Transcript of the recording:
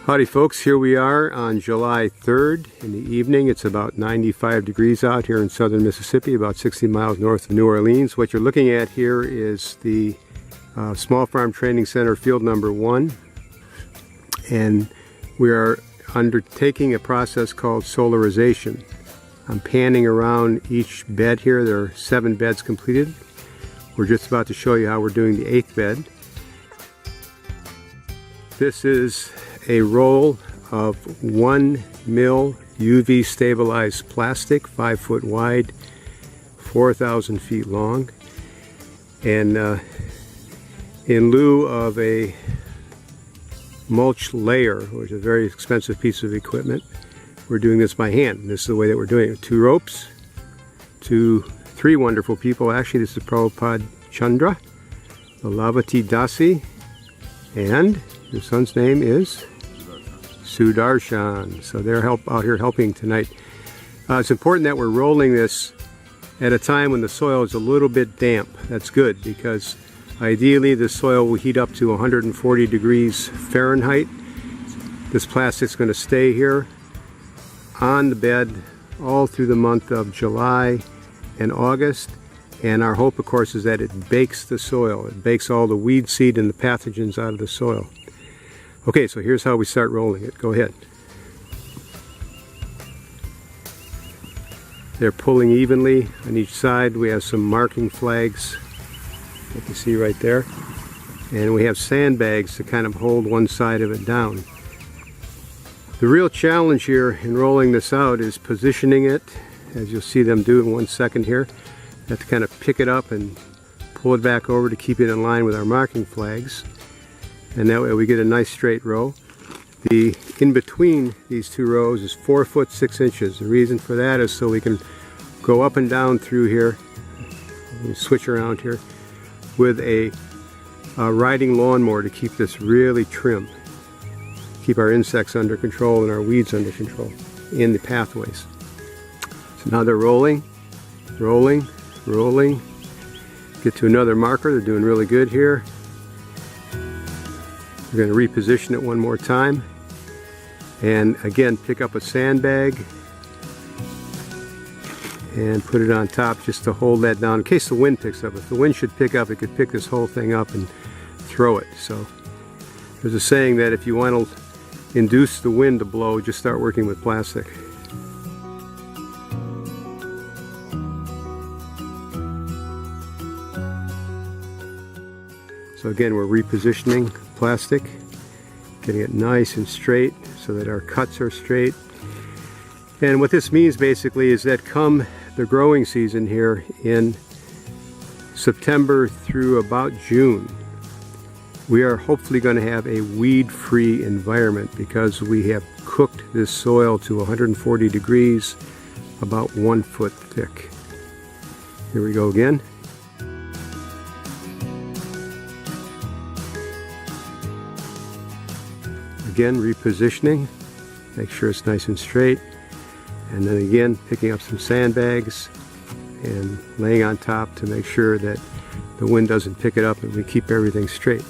Howdy folks, here we are on July 3rd in the evening. It's about 95 degrees out here in southern Mississippi, about 60 miles north of New Orleans. What you're looking at here is the Small Farm Training Center field number 1, and we are undertaking a process called solarization. I'm panning around each bed here. There are 7 beds completed. We're just about to show you how we're doing the 8th bed. This is a roll of 1 mil UV stabilized plastic, 5 foot wide, 4,000 feet long. And in lieu of a mulch layer, which is a very expensive piece of equipment, we're doing this by hand. This is the way that we're doing it. 2 ropes, 3 wonderful people. Actually, this is Prabhupada Chandra, Lavati Dasi, and your son's name is Sudarshan. So they're out here helping tonight. It's important that we're rolling this at a time when the soil is a little bit damp. That's good, because ideally the soil will heat up to 140 degrees Fahrenheit. This plastic's going to stay here on the bed all through the month of July and August. And our hope, of course, is that it bakes the soil. It bakes all the weed seed and the pathogens out of the soil. Okay, so here's how we start rolling it. Go ahead. They're pulling evenly on each side. We have some marking flags, you can see right there. And we have sandbags to kind of hold one side of it down. The real challenge here in rolling this out is positioning it, as you'll see them do in 1 second here. You have to kind of pick it up and pull it back over to keep it in line with our marking flags. And that way we get a nice straight row. The in between these 2 rows is 4 foot 6 inches. The reason for that is so we can go up and down through here. Let me switch around here with a riding lawnmower to keep this really trim. Keep our insects under control and our weeds under control in the pathways. So now they're rolling, rolling, rolling. Get to another marker. They're doing really good here. We're going to reposition it one more time, and again pick up a sandbag and put it on top just to hold that down in case the wind picks up. If the wind should pick up, it could pick this whole thing up and throw it. So there's a saying that if you want to induce the wind to blow, just start working with plastic. So again, we're repositioning plastic, getting it nice and straight so that our cuts are straight. And what this means basically is that come the growing season here in September through about June, we are hopefully going to have a weed-free environment because we have cooked this soil to 140 degrees, about 1 foot thick. Here we go again. Again, repositioning, make sure it's nice and straight, and then again picking up some sandbags and laying on top to make sure that the wind doesn't pick it up and we keep everything straight.